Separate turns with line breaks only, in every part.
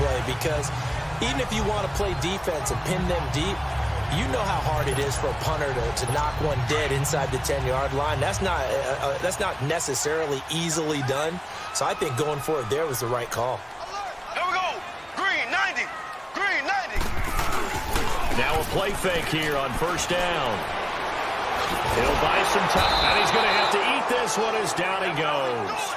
play, because even if you want to play defense and pin them deep, you know how hard it is for a punter to knock one dead inside the 10-yard line. That's not necessarily easily done. So I think going for it there was the right call.
Here we go. Green 90. Green 90.
Now a play fake here on first down. He'll buy some time, and he's going to have to eat this one as down he goes.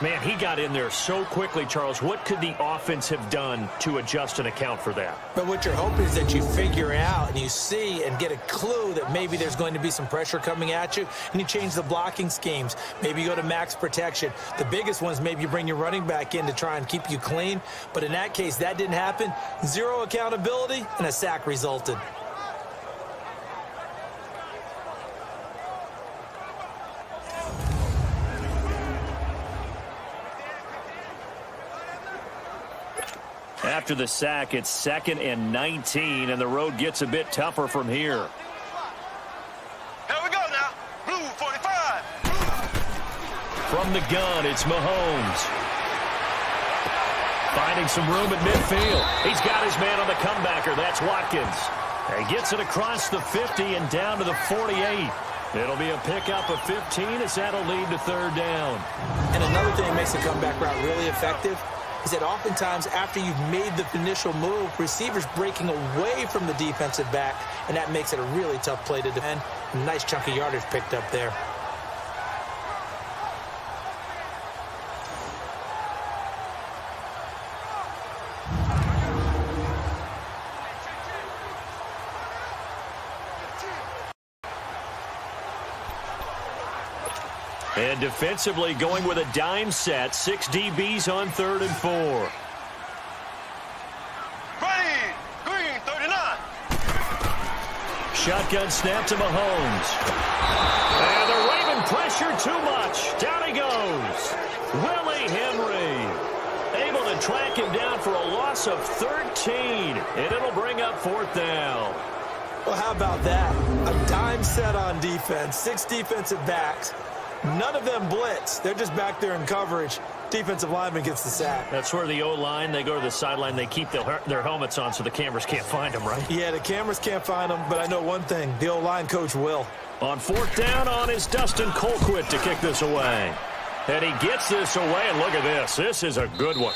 Man, he got in there so quickly, Charles. What could the offense have done to adjust and account for that?
But what you're hoping is that you figure out and you see and get a clue that maybe there's going to be some pressure coming at you, and you change the blocking schemes. Maybe you go to max protection. The biggest one is maybe you bring your running back in to try and keep you clean. But in that case, that didn't happen. Zero accountability, and a sack resulted.
After the sack, it's 2nd and 19, and the road gets a bit tougher from here.
Here we go now. Blue 45.
From the gun, it's Mahomes. Finding some room at midfield. He's got his man on the comebacker. That's Watkins. He gets it across the 50 and down to the 48. It'll be a pickup of 15 as that'll lead to third down.
And another thing that makes the comeback route really effective is that oftentimes after you've made the initial move, receivers breaking away from the defensive back, and that makes it a really tough play to defend. A nice chunk of yardage picked up there.
And defensively going with a dime set. 6 DBs on 3rd and 4.
Ready. Green 39.
Shotgun snap to Mahomes. And the Raven pressure too much. Down he goes. Willie Henry. Able to track him down for a loss of 13. And it'll bring up 4th down.
Well, how about that? A dime set on defense. 6 defensive backs. None of them blitz. They're just back there in coverage. Defensive lineman gets the sack.
That's where the O-line, they go to the sideline, they keep their helmets on so the cameras can't find them, right?
Yeah, the cameras can't find them, but I know one thing. The O-line coach will.
On 4th down on is Dustin Colquitt to kick this away. And he gets this away, and look at this. This is a good one.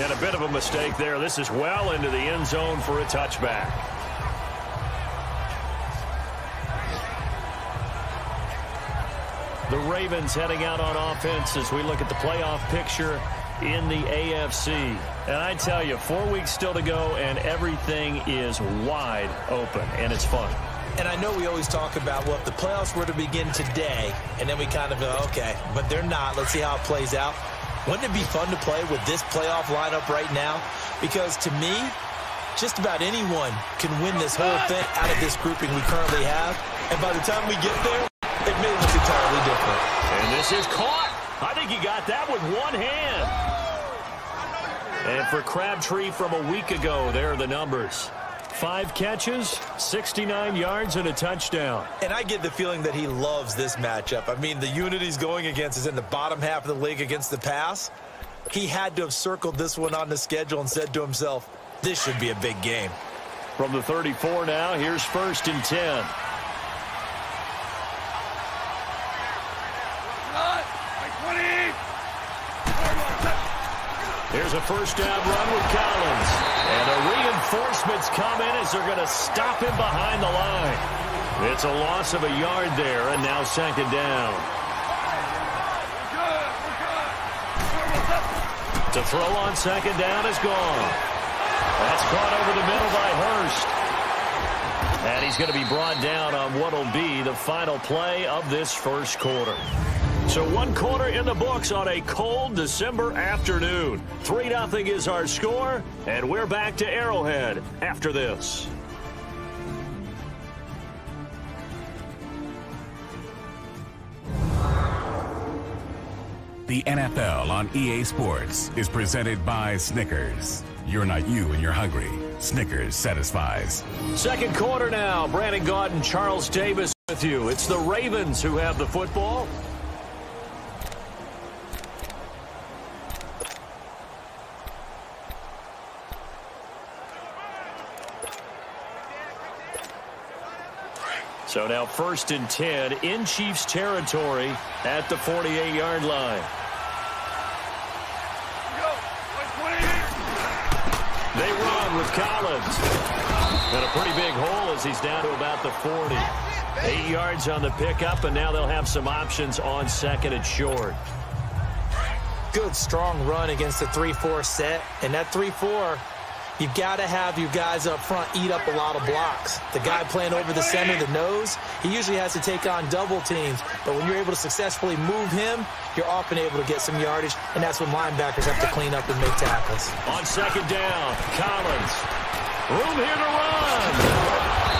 And a bit of a mistake there. This is well into the end zone for a touchback. The Ravens heading out on offense as we look at the playoff picture in the AFC. And I tell you, 4 weeks still to go, and everything is wide open, and it's fun.
And I know we always talk about, well, if the playoffs were to begin today, and then we kind of go, okay, but they're not. Let's see how it plays out. Wouldn't it be fun to play with this playoff lineup right now? Because to me, just about anyone can win this whole thing out of this grouping we currently have. And by the time we get there, it may look entirely different.
And this is caught. I think he got that with one hand. And for Crabtree from a week ago, there are the numbers. 5 catches, 69 yards, and a touchdown.
And I get the feeling that he loves this matchup. I mean, the unit he's going against is in the bottom half of the league against the pass. He had to have circled this one on the schedule and said to himself, this should be a big game.
From the 34 now, here's 1st and 10. Here's a first down run with Collins. And the reinforcements come in as they're going to stop him behind the line. It's a loss of a yard there, and now 2nd down. To throw on 2nd down is gone. That's caught over the middle by Hurst. And he's going to be brought down on what will be the final play of this first quarter. So 1 quarter in the books on a cold December afternoon. 3-0 is our score, and we're back to Arrowhead after this.
The NFL on EA Sports is presented by Snickers. You're not you when you're hungry. Snickers satisfies.
2nd quarter now. Brandon Gaudin and Charles Davis with you. It's the Ravens who have the football. So now 1st and 10 in Chiefs territory at the 48-yard line. They run with Collins. And a pretty big hole as he's down to about the 40. 8 yards on the pickup, and now they'll have some options on 2nd and short.
Good, strong run against the 3-4 set. And that 3-4, you've got to have your guys up front eat up a lot of blocks. The guy playing over the center, the nose, he usually has to take on double teams. But when you're able to successfully move him, you're often able to get some yardage, and that's when linebackers have to clean up and make tackles.
On 2nd down, Collins. Room here to run.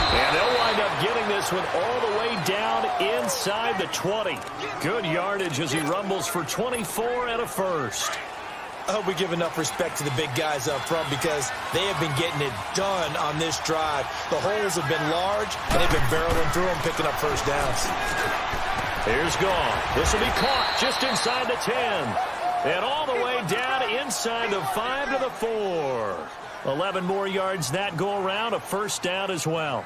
And they'll wind up getting this one all the way down inside the 20. Good yardage as he rumbles for 24 and a first.
I hope we give enough respect to the big guys up front because they have been getting it done on this drive. The holes have been large, and they've been barreling through them, picking up first downs.
Here's Gone. This will be caught just inside the 10. And all the way down inside the 5 to the 4. 11 more yards that go around, a first down as well.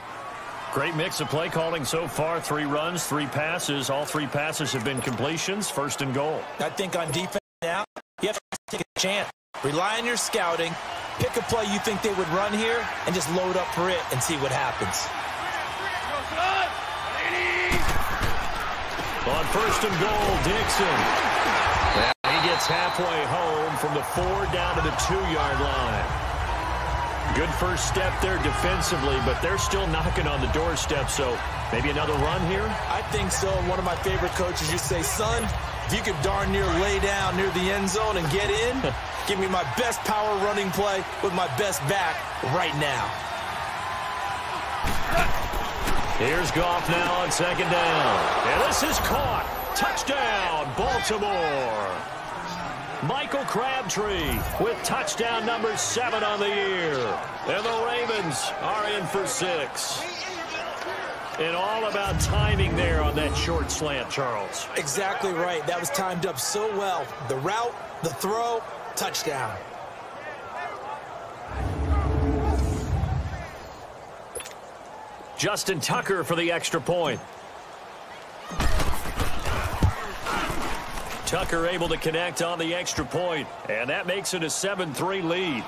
Great mix of play calling so far. 3 runs, 3 passes. All 3 passes have been completions. 1st and goal.
I think on defense now, you have to take a chance. Rely on your scouting. Pick a play you think they would run here and just load up for it and see what happens.
On 1st and goal, Dixon. And he gets halfway home from the 4 down to the 2-yard line. Good first step there defensively, but they're still knocking on the doorstep, so maybe another run here?
I think so. One of my favorite coaches used to say, son, if you could darn near lay down near the end zone and get in, give me my best power running play with my best back right now.
Here's Goff now on 2nd down. And this is caught. Touchdown, Baltimore. Michael Crabtree with touchdown number 7 on the year. And the Ravens are in for 6. And all about timing there on that short slant, Charles.
Exactly right. That was timed up so well. The route, the throw, touchdown.
Justin Tucker for the extra point. Tucker able to connect on the extra point, and that makes it a 7-3 lead.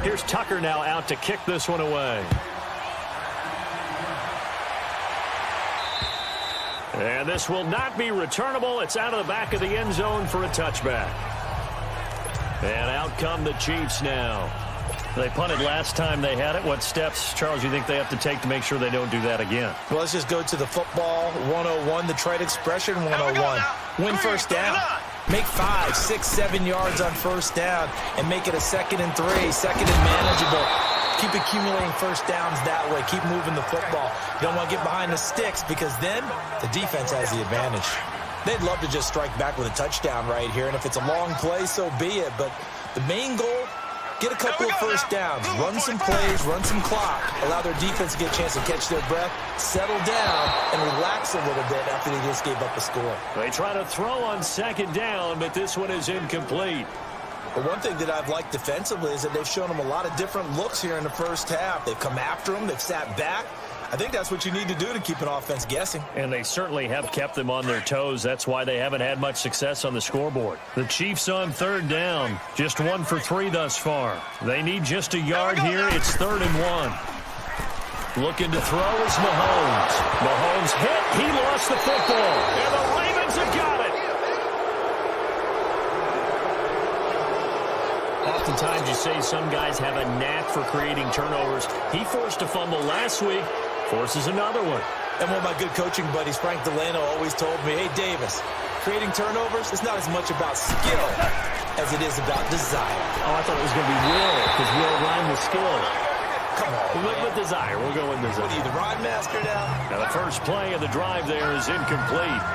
Here's Tucker now out to kick this one away. And this will not be returnable. It's out of the back of the end zone for a touchback. And out come the Chiefs now. They punted last time they had it. What steps, Charles, you think they have to take to make sure they don't do that again?
Well, let's just go to the football 101, the trade expression 101. Win first down. Make 5, 6, 7 yards on first down and make it a 2nd and 3, 2nd and manageable. Keep accumulating first downs that way. Keep moving the football. You don't want to get behind the sticks because then the defense has the advantage. They'd love to just strike back with a touchdown right here, and if it's a long play, so be it. But the main goal, get a couple of first downs, run some plays, run some clock, allow their defense to get a chance to catch their breath, settle down, and relax a little bit after they just gave up a score.
They try to throw on 2nd down, but this one is incomplete.
But one thing that I've liked defensively is that they've shown them a lot of different looks here in the first half. They've come after them. They've sat back. I think that's what you need to do to keep an offense guessing.
And they certainly have kept them on their toes. That's why they haven't had much success on the scoreboard. The Chiefs on 3rd down. Just 1 for 3 thus far. They need just a yard here. It's 3rd and 1. Looking to throw is Mahomes. Mahomes hit. He lost the football. And the Ravens have got it. Oftentimes you say some guys have a knack for creating turnovers. He forced a fumble last week. Forces another one.
And one of my good coaching buddies, Frank Delano, always told me, hey, Davis, creating turnovers is not as much about skill as it is about desire.
Oh, I thought it was going to be will, because will rhyme with skill.
Come on,
we went with desire. We'll go with desire.
What are you, the rhyme master now?
Now, the first play of the drive there is incomplete.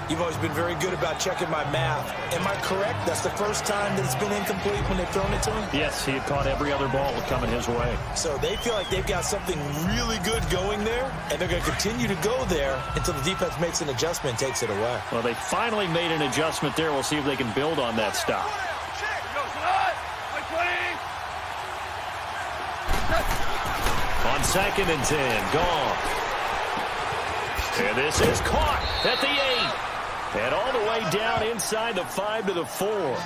You've always been very good about checking my math. Am I correct? That's the first time that it's been incomplete when they've thrown it to him?
Yes, he had caught every other ball coming his way.
So they feel like they've got something really good going there, and they're going to continue to go there until the defense makes an adjustment and takes it away.
Well, they finally made an adjustment there. We'll see if they can build on that stop. On 2nd and 10, gone. And this is caught at the 8. And all the way down inside the 5 to the 4.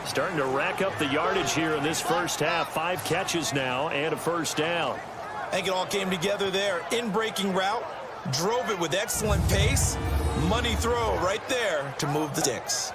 Starting to rack up the yardage here in this first half. 5 catches now and a first down.
I think it all came together there. In-breaking route, drove it with excellent pace. Money throw right there to move the sticks.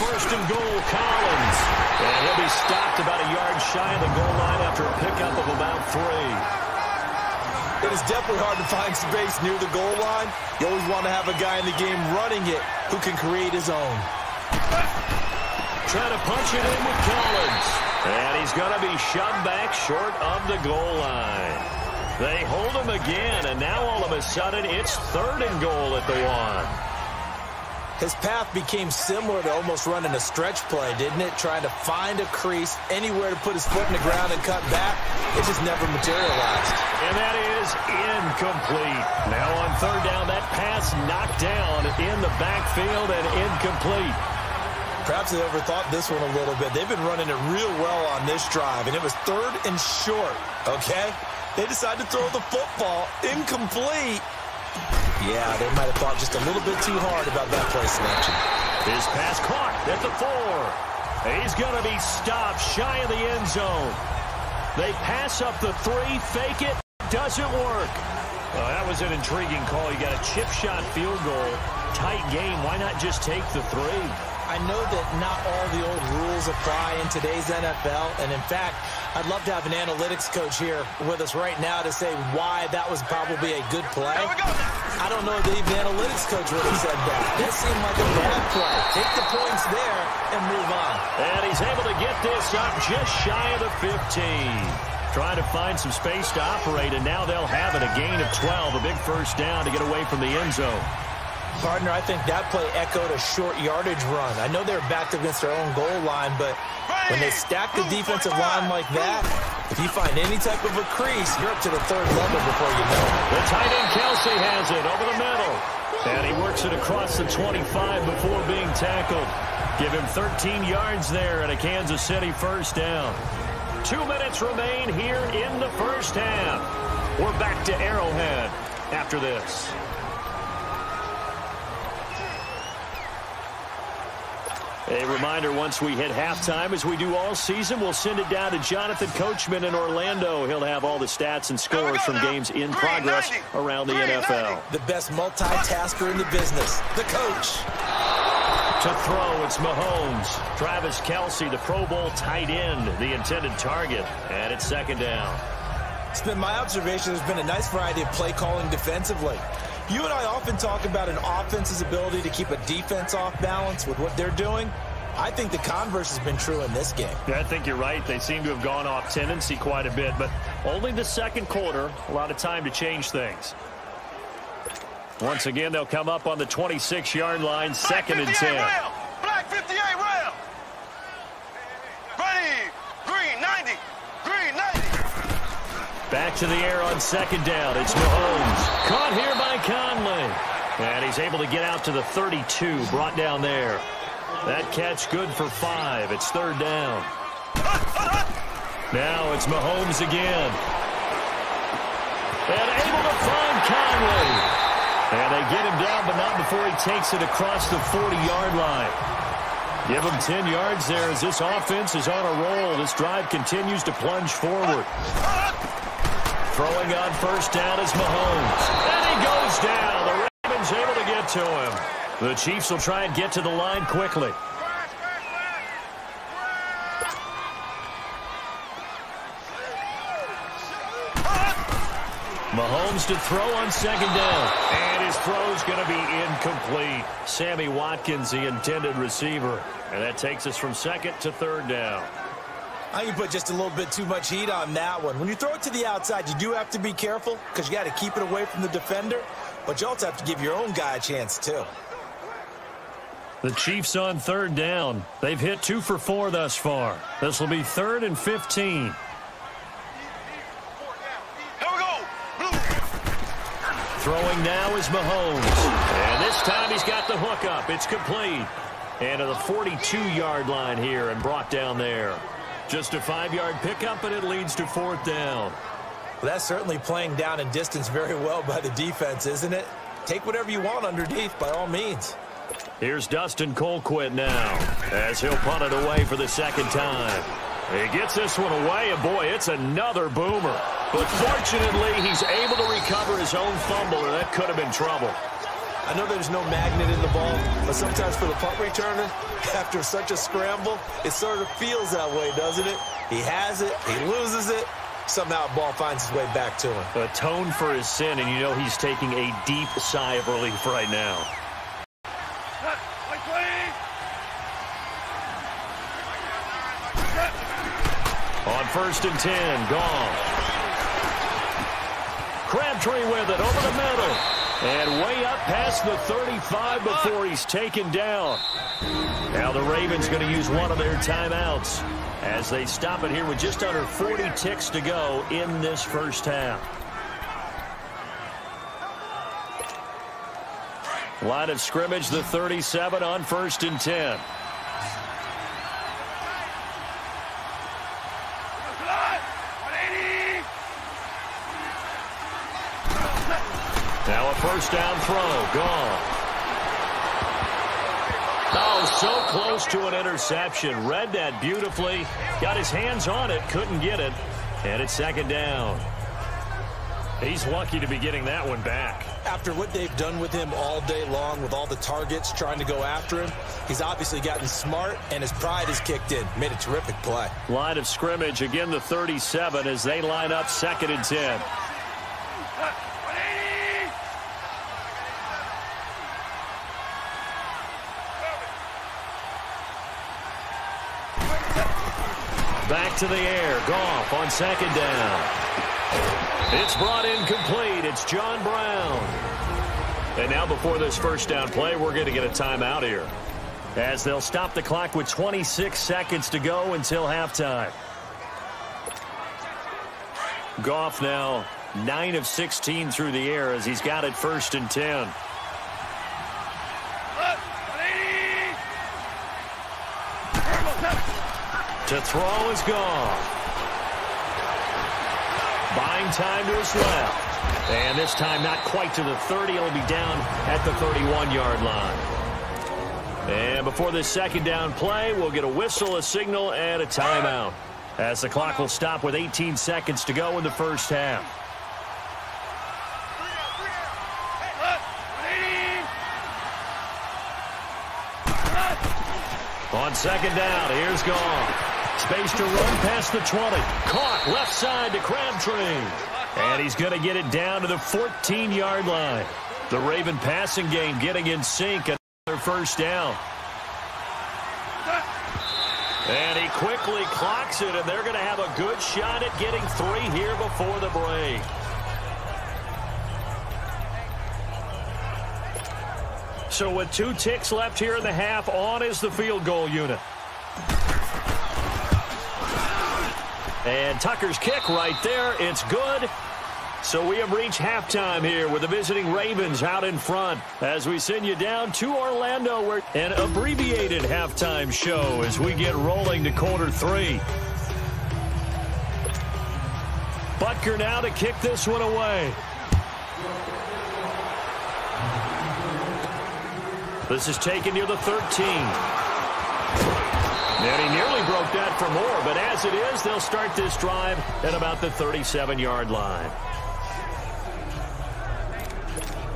First and goal, Collins. And he'll be stopped about a yard shy of the goal line after a pickup of about 3.
It is definitely hard to find space near the goal line. You always want to have a guy in the game running it who can create his own.
Trying to punch it in with Collins. And he's going to be shoved back short of the goal line. They hold him again, and now all of a sudden it's 3rd and goal at the 1.
His path became similar to almost running a stretch play, didn't it? Trying to find a crease, anywhere to put his foot in the ground and cut back. It just never materialized.
And that is incomplete. Now on 3rd down, that pass knocked down in the backfield and incomplete.
Perhaps they overthought this one a little bit. They've been running it real well on this drive, and it was 3rd and short, okay? They decided to throw the football incomplete. Yeah, they might have thought just a little bit too hard about that play selection.
His pass caught at the 4. He's going to be stopped shy of the end zone. They pass up the 3, fake it, doesn't work. Oh, that was an intriguing call. You got a chip shot field goal, tight game. Why not just take the 3?
I know that not all the old rules apply in today's NFL, and in fact, I'd love to have an analytics coach here with us right now to say why that was probably a good play. I don't know if the analytics coach would have said that. That seemed like a bad play. Take the points there and move on.
And he's able to get this up just shy of the 15. Trying to find some space to operate, and now they'll have it. A gain of 12, a big first down to get away from the end zone.
Partner, I think that play echoed a short yardage run. I know they're backed against their own goal line, but when they stack the defensive line like that, if you find any type of a crease, you're up to the 3rd level before you know it.
The tight end Kelsey has it over the middle. And he works it across the 25 before being tackled. Give him 13 yards there and a Kansas City first down. 2 minutes remain here in the first half. We're back to Arrowhead after this. A reminder, once we hit halftime, as we do all season, we'll send it down to Jonathan Coachman in Orlando. He'll have all the stats and scores from games in progress around the NFL.
The best multitasker in the business, the coach.
To throw, it's Mahomes. Travis Kelce, the Pro Bowl tight end, the intended target. And it's 2nd down.
It's been my observation there's been a nice variety of play calling defensively. You and I often talk about an offense's ability to keep a defense off balance with what they're doing. I think the converse has been true in this game.
Yeah, I think you're right. They seem to have gone off tendency quite a bit, but only the 2nd quarter, a lot of time to change things. Once again, they'll come up on the 26-yard line, 2nd and 10.
Black 58 round. Ready. Green 90. Green 90.
Back to the air on 2nd down. It's Mahomes. Caught here by Conley. And he's able to get out to the 32, brought down there. That catch good for 5. It's 3rd down. Now it's Mahomes again. And able to find Conley. And they get him down, but not before he takes it across the 40-yard line. Give him 10 yards there as this offense is on a roll. This drive continues to plunge forward. Throwing on first down is Mahomes. And he goes down. The Ravens able to get to him. The Chiefs will try and get to the line quickly. Mahomes to throw on 2nd down. And his throw's going to be incomplete. Sammy Watkins, the intended receiver. And that takes us from 2nd to 3rd down.
I can put just a little bit too much heat on that one. When you throw it to the outside, you do have to be careful because you got to keep it away from the defender. But you also have to give your own guy a chance, too.
The Chiefs on third down. They've hit 2 for 4 thus far. This will be 3rd and 15.
Here we go. Blue.
Throwing now is Mahomes. And this time he's got the hook up. It's complete. And to the 42-yard line here and brought down there. Just a 5-yard pickup, and it leads to 4th down.
Well, that's certainly playing down in distance very well by the defense, isn't it? Take whatever you want underneath, by all means.
Here's Dustin Colquitt now as he'll punt it away for the 2nd time. He gets this one away, and boy, it's another boomer. But fortunately, he's able to recover his own fumble, or that could have been trouble.
I know there's no magnet in the ball, but sometimes for the punt returner, after such a scramble, it sort of feels that way, doesn't it? He has it, he loses it, somehow the ball finds its way back to him.
Atone for his sin, and you know he's taking a deep sigh of relief right now. On 1st and 10, gone. Crabtree with it over the middle. And way up past the 35 before he's taken down. Now the Ravens going to use one of their timeouts as they stop it here with just under 40 ticks to go in this first half. Line of scrimmage, the 37 on 1st and 10. Now a 1st down throw, gone. Oh, so close to an interception. Read that beautifully. Got his hands on it, couldn't get it. And it's 2nd down. He's lucky to be getting that one back.
After what they've done with him all day long with all the targets trying to go after him, he's obviously gotten smart, and his pride has kicked in. Made a terrific play.
Line of scrimmage, again the 37 as they line up 2nd and 10. Back to the air. Goff on 2nd down. It's brought in complete. It's John Brown. And now before this 1st down play, we're going to get a timeout here, as they'll stop the clock with 26 seconds to go until halftime. Goff now 9 of 16 through the air as he's got it 1st and 10. To throw is gone. Buying time to his left. And this time not quite to the 30. It'll be down at the 31-yard line. And before this 2nd down play, we'll get a whistle, a signal, and a timeout, as the clock will stop with 18 seconds to go in the first half. On 2nd down, here's Goff. Space to run past the 20. Caught left side to Crabtree. And he's going to get it down to the 14-yard line. The Raven passing game getting in sync. Another 1st down. And he quickly clocks it, and they're going to have a good shot at getting 3 here before the break. So with 2 ticks left here in the half, on is the field goal unit. And Tucker's kick right there. It's good. So we have reached halftime here with the visiting Ravens out in front as we send you down to Orlando, where an abbreviated halftime show as we get rolling to quarter 3. Butker now to kick this one away. This is taken near the 13. And he nearly broke that for more, but as it is, they'll start this drive at about the 37-yard line.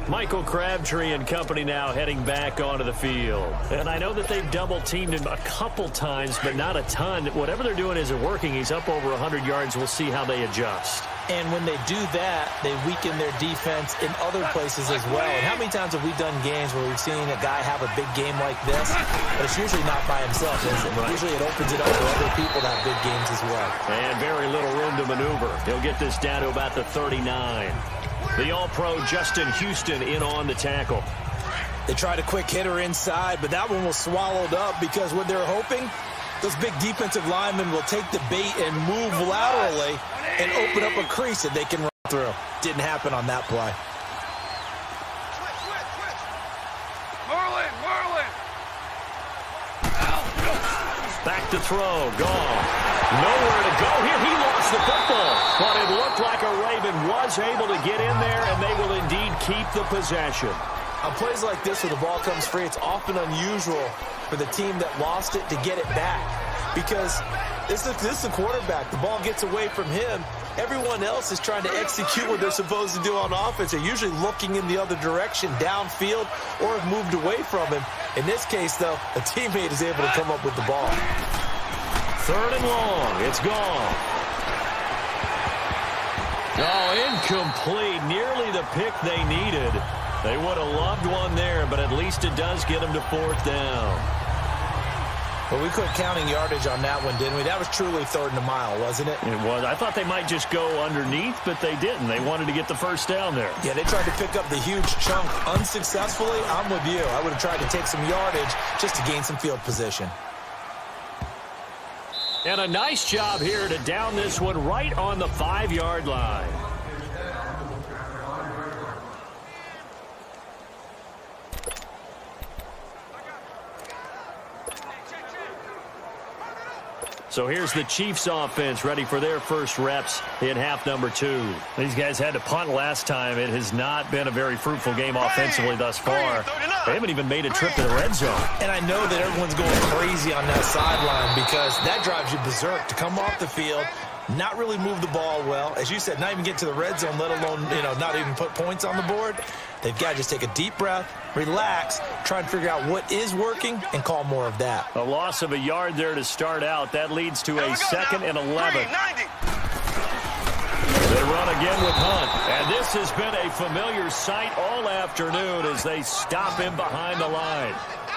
Michael Crabtree and company now heading back onto the field. And I know that they've double-teamed him a couple times, but not a ton. Whatever they're doing isn't working. He's up over 100 yards. We'll see how they adjust.
And when they do that, they weaken their defense in other places as well. And how many times have we done games where we've seen a guy have a big game like this? But it's usually not by himself, is it? Right. Usually it opens it up for other people to have big games as well.
And very little room to maneuver. He'll get this down to about the 39. The All-Pro Justin Houston in on the tackle.
They tried a quick hitter inside, but that one was swallowed up because what they're hoping, those big defensive linemen will take the bait and move laterally and open up a crease that they can run through. Didn't happen on that play.
Back to throw. Gone. Nowhere to go here. He lost the football. But it looked like a Raven was able to get in there, and they will indeed keep the possession.
On plays like this where the ball comes free, it's often unusual for the team that lost it to get it back. Because this is the quarterback. The ball gets away from him. Everyone else is trying to execute what they're supposed to do on offense. They're usually looking in the other direction, downfield, or have moved away from him. In this case, though, a teammate is able to come up with the ball.
3rd and long. It's gone. Oh, incomplete. Nearly the pick they needed. They would have loved one there, but at least it does get them to 4th down.
Well, we quit counting yardage on that one, didn't we? That was truly 3rd and a mile, wasn't it?
It was. I thought they might just go underneath, but they didn't. They wanted to get the 1st down there.
Yeah, they tried to pick up the huge chunk unsuccessfully. I'm with you. I would have tried to take some yardage just to gain some field position.
And a nice job here to down this one right on the 5-yard line. So here's the Chiefs offense ready for their first reps in half number 2. These guys had to punt last time. It has not been a very fruitful game offensively thus far. They haven't even made a trip to the red zone. And I know that everyone's going crazy on that sideline because that drives you berserk to come off the field, not really move the ball well. As you said, not even get to the red zone, let alone, not even put points on the board. They've got to just take a deep breath, relax, try and figure out what is working, and call more of that. A loss of a yard there to start out. That leads to a 2nd and 11. They run again with Hunt. And this has been a familiar sight all afternoon as they stop him behind the line.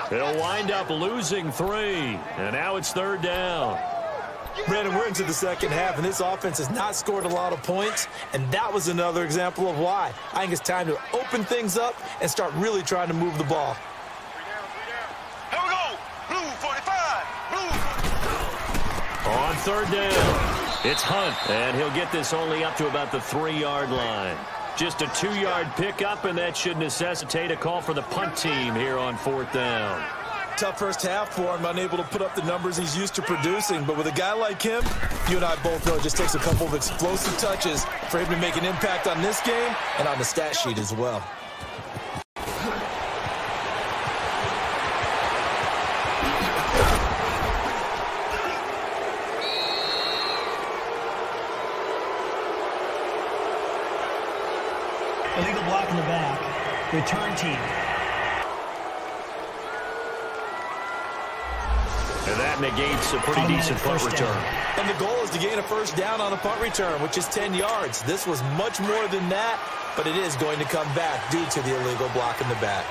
They'll wind up losing 3. And now it's 3rd down.
Brandon, we're into the second half, and this offense has not scored a lot of points, and that was another example of why. I think it's time to open things up and start really trying to move the ball.
Here we go. Blue 45. Blue.
On 3rd down, it's Hunt, and he'll get this only up to about the 3-yard line. Just a 2-yard pickup, and that should necessitate a call for the punt team here on 4th down.
Tough first half for him, unable to put up the numbers he's used to producing. But with a guy like him, you and I both know it just takes a couple of explosive touches for him to make an impact on this game and on the stat sheet as well.
Illegal block in the back. Return team.
And that negates a pretty decent punt return.
And the goal is to gain a 1st down on a punt return, which is 10 yards. This was much more than that, but it is going to come back due to the illegal block in the back.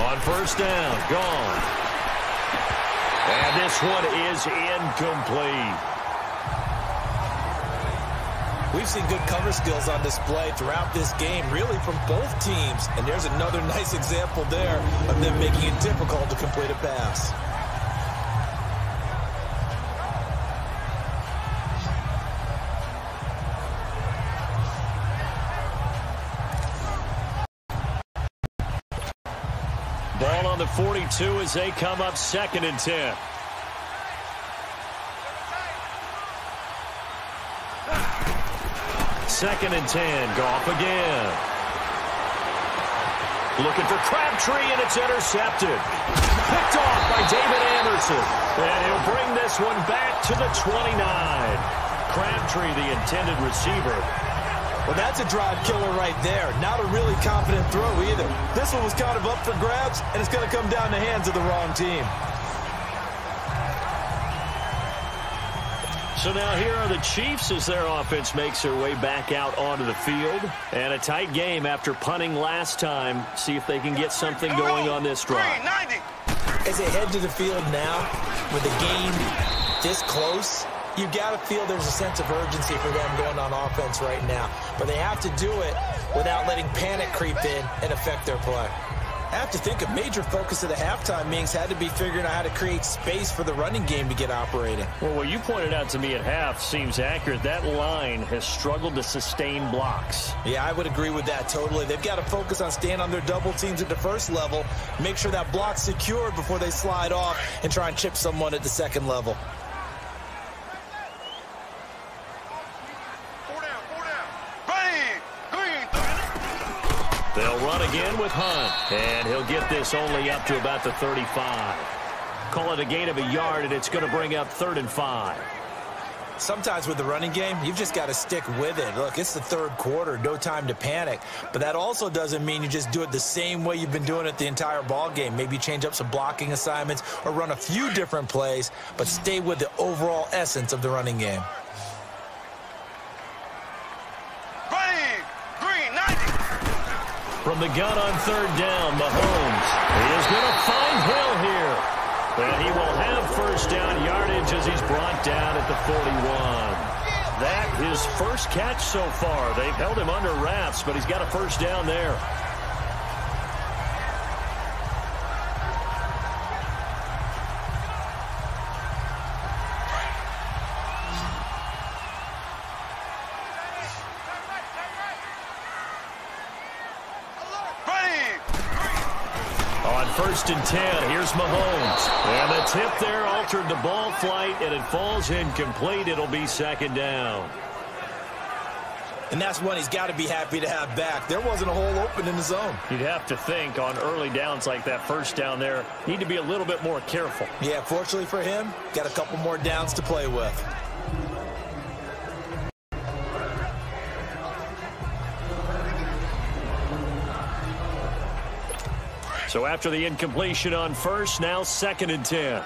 On 1st down, gone. And this one is incomplete.
We've seen good cover skills on display throughout this game, really from both teams. And there's another nice example there of them making it difficult to complete a pass.
Ball on the 42 as they come up 2nd and 10. Second and 10. Goff again. Looking for Crabtree, and it's intercepted. Picked off by David Anderson. And he'll bring this one back to the 29. Crabtree, the intended receiver.
Well, that's a drive killer right there. Not a really confident throw either. This one was kind of up for grabs, and it's going to come down the hands of the wrong team.
So now here are the Chiefs as their offense makes their way back out onto the field. And a tight game after punting last time. See if they can get something going on this drive.
As they head to the field now, with the game this close, you've got to feel there's a sense of urgency for them going on offense right now. But they have to do it without letting panic creep in and affect their play. I have to think a major focus of the halftime meetings had to be figuring out how to create space for the running game to get operating.
Well, what you pointed out to me at half seems accurate. That line has struggled to sustain blocks.
Yeah, I would agree with that totally. They've got to focus on staying on their double teams at the first level, make sure that block's secured before they slide off and try and chip someone at the second level.
They'll run again with Hunt, and he'll get this only up to about the 35. Call it a gain of a yard, and it's going to bring up 3rd and 5.
Sometimes with the running game, you've just got to stick with it. Look, it's the third quarter, no time to panic. But that also doesn't mean you just do it the same way you've been doing it the entire ball game. Maybe change up some blocking assignments or run a few different plays, but stay with the overall essence of the running game.
From the gun on 3rd down, Mahomes. He is going to find Hill here. And he will have first down yardage as he's brought down at the 41. That his first catch so far. They've held him under wraps, but he's got a first down there. First and 10. Here's Mahomes. And the tip there altered the ball flight, and it falls incomplete. It'll be 2nd down.
And that's one he's got to be happy to have back. There wasn't a hole open in the zone.
You'd have to think on early downs like that first down there, need to be a little bit more careful.
Yeah, fortunately for him, got a couple more downs to play with.
So after the incompletion on first, now 2nd and 10.
Here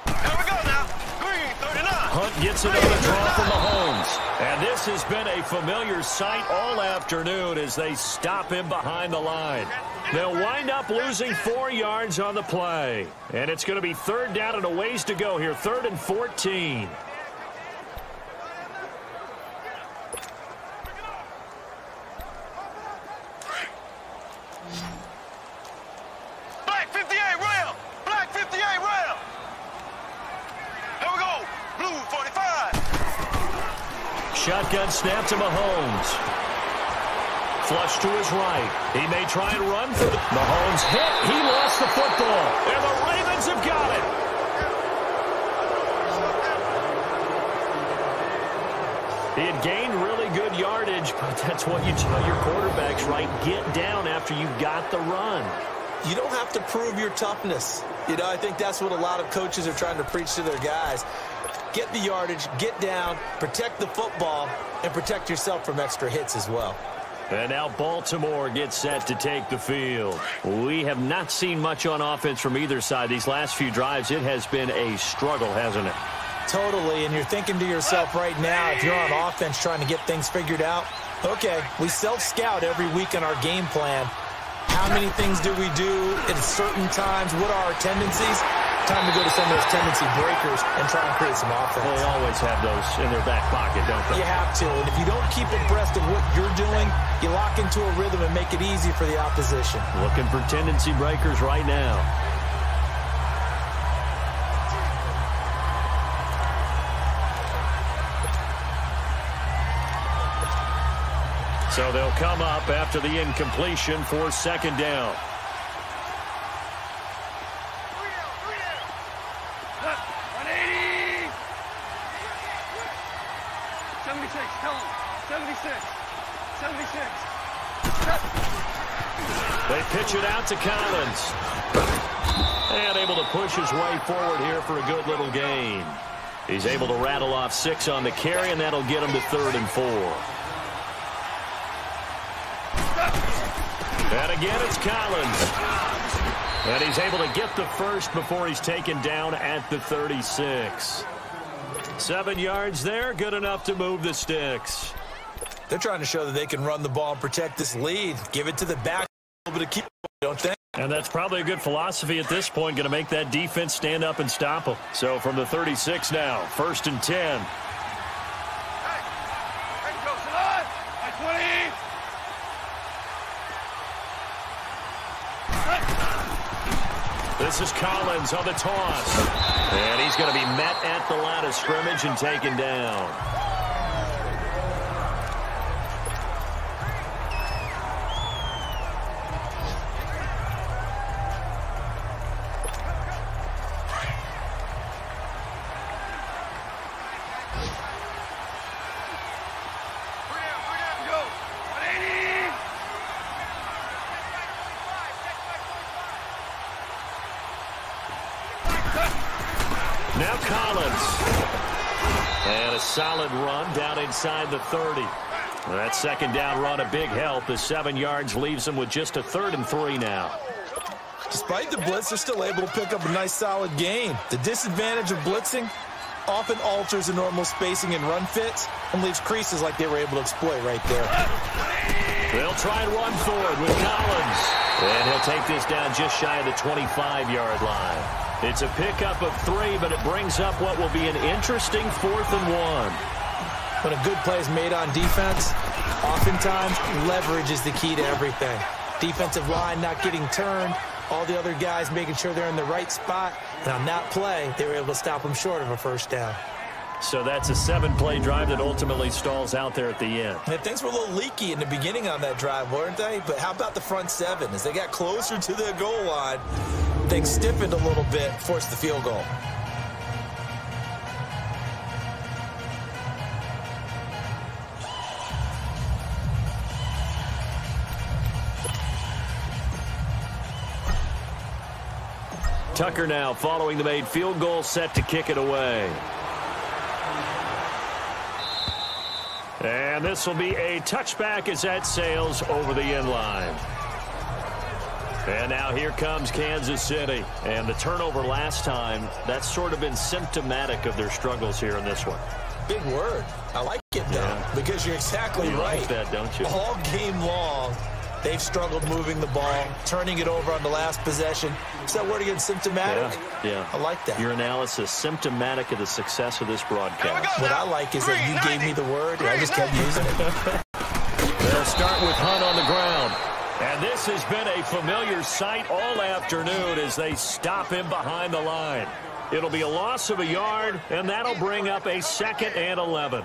we go now. Green, 39.
Hunt gets it on the draw from Mahomes. And this has been a familiar sight all afternoon as they stop him behind the line. They'll wind up losing 4 yards on the play. And it's going to be 3rd down and a ways to go here. 3rd and 14. Shotgun snap to Mahomes. Flush to his right. He may try and run for the... Mahomes hit. He lost the football. And the Ravens have got it. He had gained really good yardage, but that's what you tell your quarterbacks, right? Get down after you got the run.
You don't have to prove your toughness. You know, I think that's what a lot of coaches are trying to preach to their guys. Get the yardage, get down, protect the football, and protect yourself from extra hits as well.
And now Baltimore gets set to take the field. We have not seen much on offense from either side. These last few drives, it has been a struggle, hasn't it?
Totally, and you're thinking to yourself right now, if you're on offense trying to get things figured out, okay, we self-scout every week in our game plan. How many things do we do at certain times? What are our tendencies? Time to go to some of those tendency breakers and try and create some offense.
Well, they always have those in their back pocket, don't they?
You have to, and if you don't keep abreast of what you're doing, you lock into a rhythm and make it easy for the opposition.
Looking for tendency breakers right now. So they'll come up after the incompletion for 2nd down. They pitch it out to Collins. And able to push his way forward here for a good little gain. He's able to rattle off 6 on the carry, and that'll get him to 3rd and 4. And again, it's Collins. And he's able to get the first before he's taken down at the 36. 7 yards there, good enough to move the sticks.
They're trying to show that they can run the ball and protect this lead. Give it to the back a little bit of keep, don't they?
And that's probably a good philosophy at this point, going to make that defense stand up and stop them. So from the 36 now, 1st and 10. This is Collins on the toss. And he's going to be met at the line of scrimmage and taken down. Now Collins. And a solid run down inside the 30. That second down run a big help. The 7 yards leaves them with just a 3rd and 3 now.
Despite the blitz, they're still able to pick up a nice solid gain. The disadvantage of blitzing often alters the normal spacing and run fits and leaves creases like they were able to exploit right there.
They'll try and run forward with Collins. And he'll take this down just shy of the 25-yard line. It's a pickup of 3, but it brings up what will be an interesting 4th and 1.
When a good play is made on defense, oftentimes leverage is the key to everything. Defensive line not getting turned, all the other guys making sure they're in the right spot. And on that play, they were able to stop them short of a first down.
So that's a 7-play drive that ultimately stalls out there at the end.
And things were a little leaky in the beginning on that drive, weren't they? But how about the front 7? As they got closer to the goal line, things stiffened a little bit, forced the field goal.
Tucker now following the made field goal, set to kick it away. And this will be a touchback as that sails over the end line. And now here comes Kansas City. And the turnover last time, that's sort of been symptomatic of their struggles here in this one.
Big word. I like it, though, because you're exactly right.
You like that, don't you?
All game long, they've struggled moving the ball, turning it over on the last possession. Is that word again, symptomatic?
Yeah.
I like that.
Your analysis, symptomatic of the success of this broadcast.
What I like is that you gave me the word, and I just kept using it.
They'll start with Hunt on the ground. And this has been a familiar sight all afternoon as they stop him behind the line. It'll be a loss of a yard, and that'll bring up a 2nd and 11.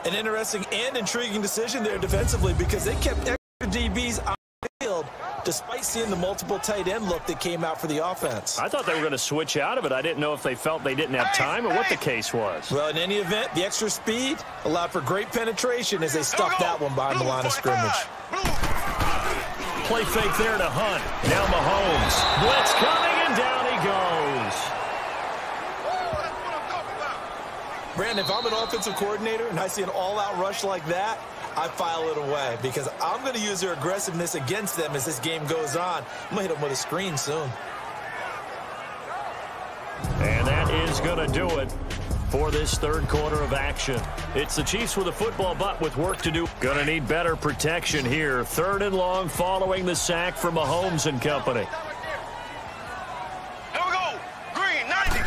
An interesting and intriguing decision there defensively because they kept extra DBs on the field despite seeing the multiple tight end look that came out for the offense.
I thought they were going to switch out of it. I didn't know if they felt they didn't have time or what the case was.
Well, in any event, the extra speed allowed for great penetration as they stuffed that one behind the line of scrimmage.
Play fake there to Hunt. Now Mahomes. Blitz coming, and down he goes.
Brandon, if I'm an offensive coordinator and I see an all-out rush like that, I file it away because I'm going to use their aggressiveness against them as this game goes on. I'm going to hit them with a screen soon.
And that is going to do it for this 3rd quarter of action. It's the Chiefs with a football, but with work to do. Going to need better protection here. 3rd and long following the sack from Mahomes and company.
Here we go. Green, 90.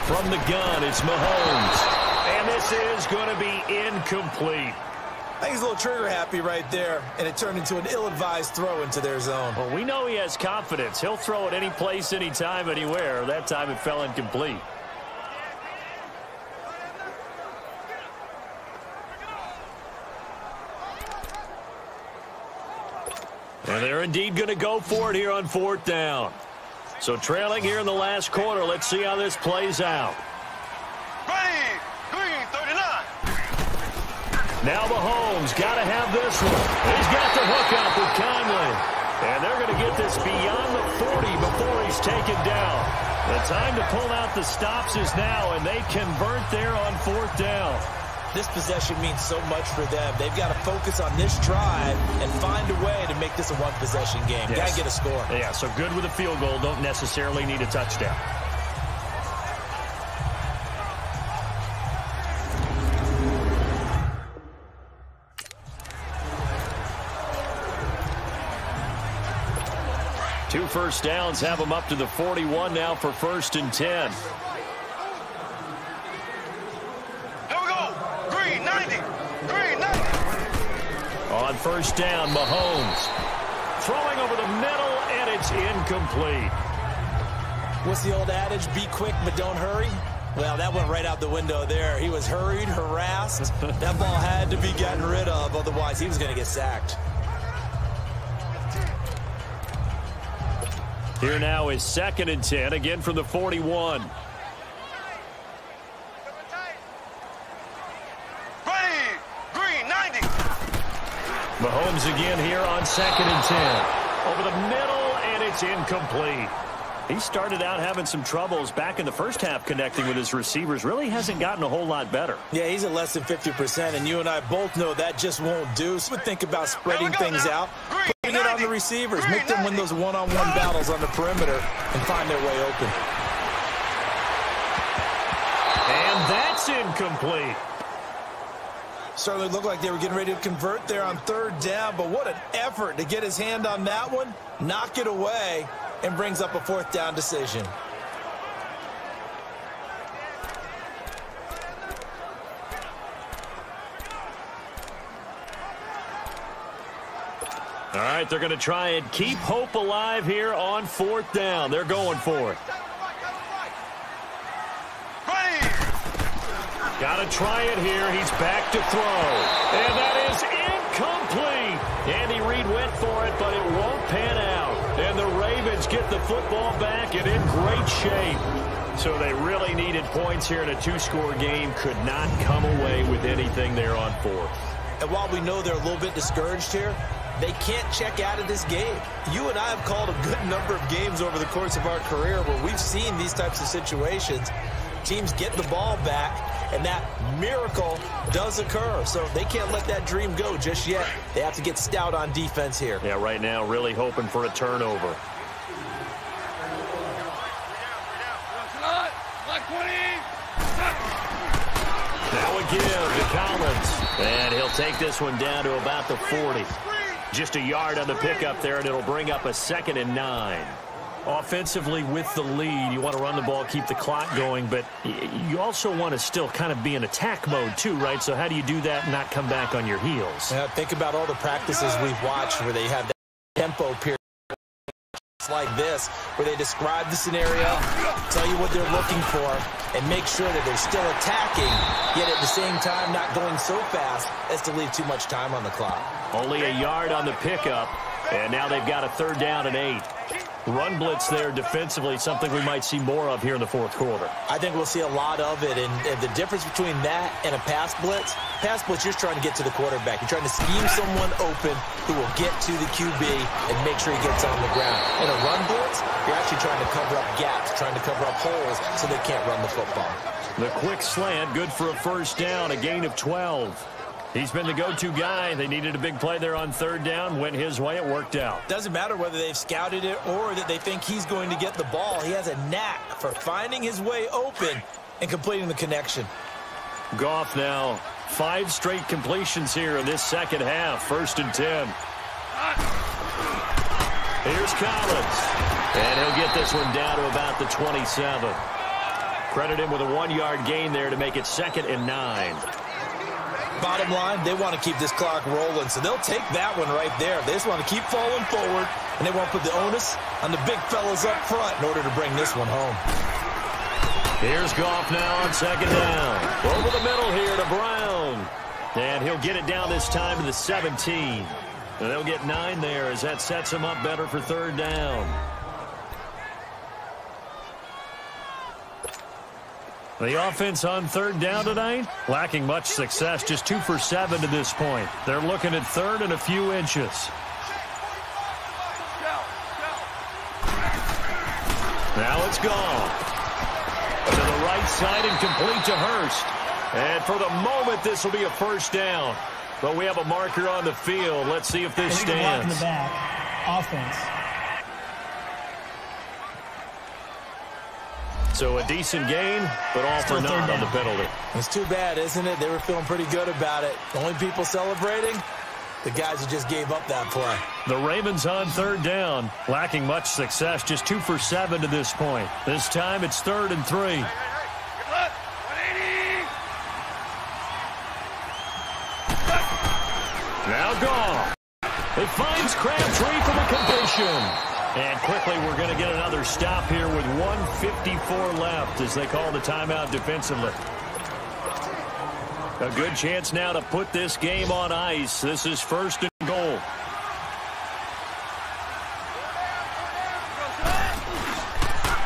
From the gun, it's Mahomes. And this is going to be incomplete.
I think he's a little trigger happy right there, and it turned into an ill-advised throw into their zone.
Well, we know he has confidence. He'll throw it any place, anytime, anywhere. That time it fell incomplete. And they're indeed going to go for it here on 4th down. So trailing here in the last quarter. Let's see how this plays out.
Ready. Green, 39.
Now Mahomes got to have this one. He's got the hook up with Conley. And they're going to get this beyond the 40 before he's taken down. The time to pull out the stops is now, and they convert there on 4th down.
This possession means so much for them. They've got to focus on this drive and find a way to make this a one-possession game.
Yes.
Got to get a score.
Yeah, so good with a field goal. Don't necessarily need a touchdown. 2 first downs have them up to the 41 now for 1st and 10.
Here we go. Green 90. Green 90.
On 1st down, Mahomes throwing over the middle, and it's incomplete.
What's the old adage? Be quick, but don't hurry. Well, that went right out the window there. He was hurried, harassed. That ball had to be gotten rid of, otherwise he was going to get sacked.
Here now is 2nd and 10, again from the 41.
Ready. Green 90.
Mahomes again here on 2nd and 10. Over the middle, and it's incomplete. He started out having some troubles back in the first half connecting with his receivers. Really hasn't gotten a whole lot better.
Yeah, he's at less than 50%, and you and I both know that just won't do. So think about spreading things out, putting it on the receivers, make them win those one-on-one battles on the perimeter and find their way open.
And that's incomplete.
Certainly looked like they were getting ready to convert there on 3rd down, but what an effort to get his hand on that one, knock it away, and brings up a 4th down decision.
All right, they're going to try and keep hope alive here on 4th down. They're going for it.
Ready.
Got to try it here. He's back to throw. And that is incomplete. Andy Reid went for it, but it won't pan out. And the Ravens get the football back and in great shape. So they really needed points here in a 2-score game. Could not come away with anything there on 4th.
And while we know they're a little bit discouraged here, they can't check out of this game. You and I have called a good number of games over the course of our career where we've seen these types of situations. Teams get the ball back, and that miracle does occur. So they can't let that dream go just yet. They have to get stout on defense here.
Yeah, right now really hoping for a turnover. Now again to Collins. And he'll take this one down to about the 40. Just a yard on the pickup there, and it'll bring up a 2nd and 9. Offensively with the lead, you want to run the ball, keep the clock going, but you also want to still kind of be in attack mode too, right? So how do you do that and not come back on your heels?
Yeah, think about all the practices we've watched where they have that tempo period like this, where they describe the scenario, tell you what they're looking for, and make sure that they're still attacking, yet at the same time not going so fast as to leave too much time on the clock.
Only a yard on the pickup, and now they've got a 3rd down and 8. Run blitz there defensively, something we might see more of here in the 4th quarter.
I think we'll see a lot of it, and the difference between that and a pass blitz, you're just trying to get to the quarterback. You're trying to scheme someone open who will get to the QB and make sure he gets on the ground. In a run blitz, you're actually trying to cover up gaps, trying to cover up holes so they can't run the football.
The quick slant, good for a 1st down, a gain of 12. He's been the go-to guy. They needed a big play there on 3rd down. Went his way. It worked out.
Doesn't matter whether they've scouted it or that they think he's going to get the ball. He has a knack for finding his way open and completing the connection.
Goff now 5 straight completions here in this 2nd half. 1st and 10. Here's Collins. And he'll get this one down to about the 27. Credit him with a 1-yard gain there to make it 2nd and 9.
Bottom line, they want to keep this clock rolling, so they'll take that one right there. They just want to keep falling forward, and they want to put the onus on the big fellas up front in order to bring this one home.
Here's Goff now on 2nd down. Over the middle here to Brown. And he'll get it down this time to the 17. And they'll get 9 there as that sets him up better for 3rd down. The offense on 3rd down tonight, lacking much success, just 2 for 7 to this point. They're looking at 3rd and a few inches. Now it's gone. To the right side and complete to Hurst. And for the moment, this will be a 1st down. But we have a marker on the field. Let's see if this stands.
In the back. Offense.
So a decent gain, but all for naught on the penalty.
It's too bad, isn't it? They were feeling pretty good about it. The only people celebrating, the guys who just gave up that play.
The Ravens on third down, lacking much success, just 2 for 7 to this point. This time it's 3rd and 3. Now gone. It finds Crabtree for the completion. And quickly we're going to get another stop here with 1:54 left as they call the timeout defensively. A good chance now to put this game on ice. This is 1st and goal.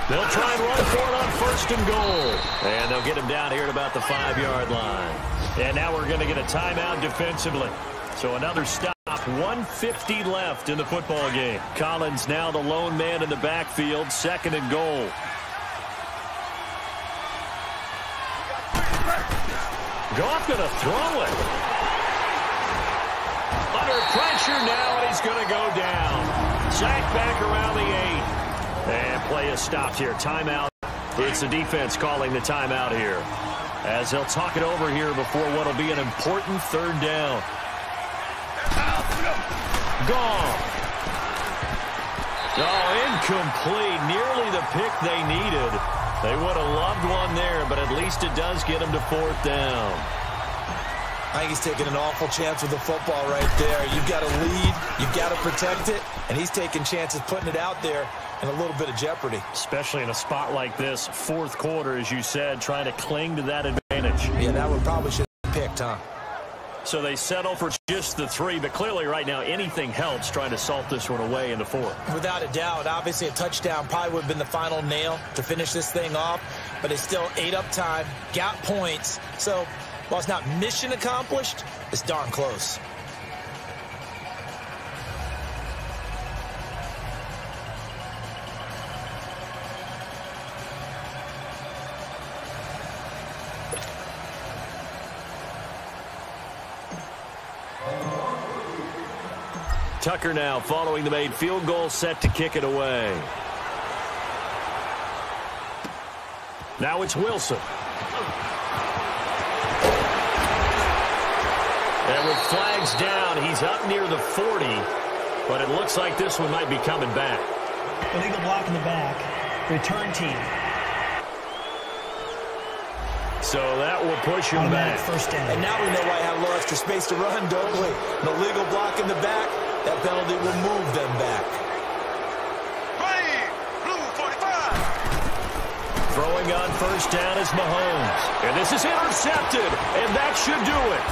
They'll try and run for it on 1st and goal. And they'll get him down here at about the 5-yard line. And now we're going to get a timeout defensively. So another stop. 1:50 left in the football game. Collins now the lone man in the backfield. 2nd and goal. Goff going to throw it. Under pressure now, and he's going to go down. Sacked back around the 8. And play is stopped here. Timeout. It's the defense calling the timeout here, as they'll talk it over here before what will be an important 3rd down. Gone. Oh, incomplete. Nearly the pick they needed. They would have loved one there, but at least it does get them to 4th down.
I think he's taking an awful chance with the football right there. You've got to lead. You've got to protect it. And he's taking chances putting it out there in a little bit of jeopardy.
Especially in a spot like this, 4th quarter, as you said, trying to cling to that advantage.
Yeah, that one probably should have been picked, huh?
So they settle for just the 3, but clearly right now anything helps trying to salt this one away in the 4th.
Without a doubt, obviously a touchdown probably would have been the final nail to finish this thing off, but it's still ate up time, got points. So while it's not mission accomplished, it's darn close.
Tucker now following the made field goal, set to kick it away. Now it's Wilson. And with flags down, he's up near the 40, but it looks like this one might be coming back.
Illegal block in the back. Return team.
So that will push him back.
1st down.
And now we know why I have a little extra space to run, don't we? An illegal block in the back. That penalty will move them back.
Blue 45.
Throwing on 1st down is Mahomes. And this is intercepted, and that should do it.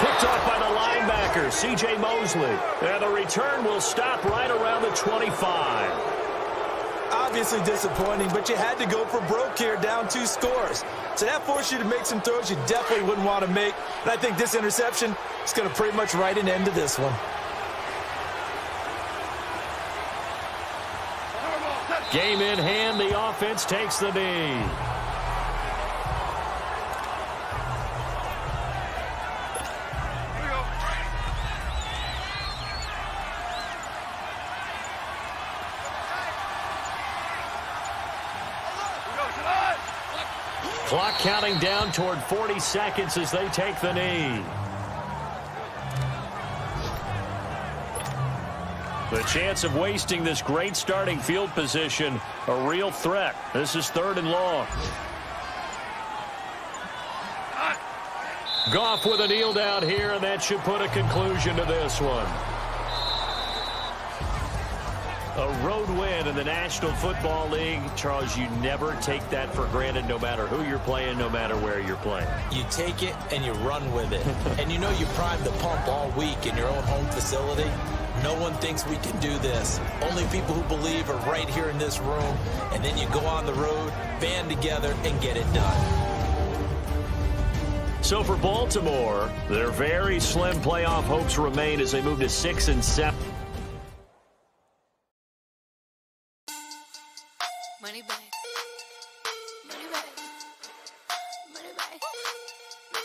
Picked off by the linebacker, C.J. Mosley. And the return will stop right around the 25.
Obviously disappointing, but you had to go for broke here, down 2 scores. So that forced you to make some throws you definitely wouldn't want to make. And I think this interception is going to pretty much write an end to this one.
Game in hand, the offense takes the knee. Clock counting down toward 40 seconds as they take the knee. The chance of wasting this great starting field position, a real threat. This is 3rd and long. Goff with a kneel down here, and that should put a conclusion to this one. A road win in the National Football League. Charles, you never take that for granted, no matter who you're playing, no matter where you're playing.
You take it and you run with it. And you know you primed the pump all week in your own home facility. No one thinks we can do this. Only people who believe are right here in this room. And then you go on the road, band together, and get it done.
So for Baltimore, their very slim playoff hopes remain as they move to 6-7.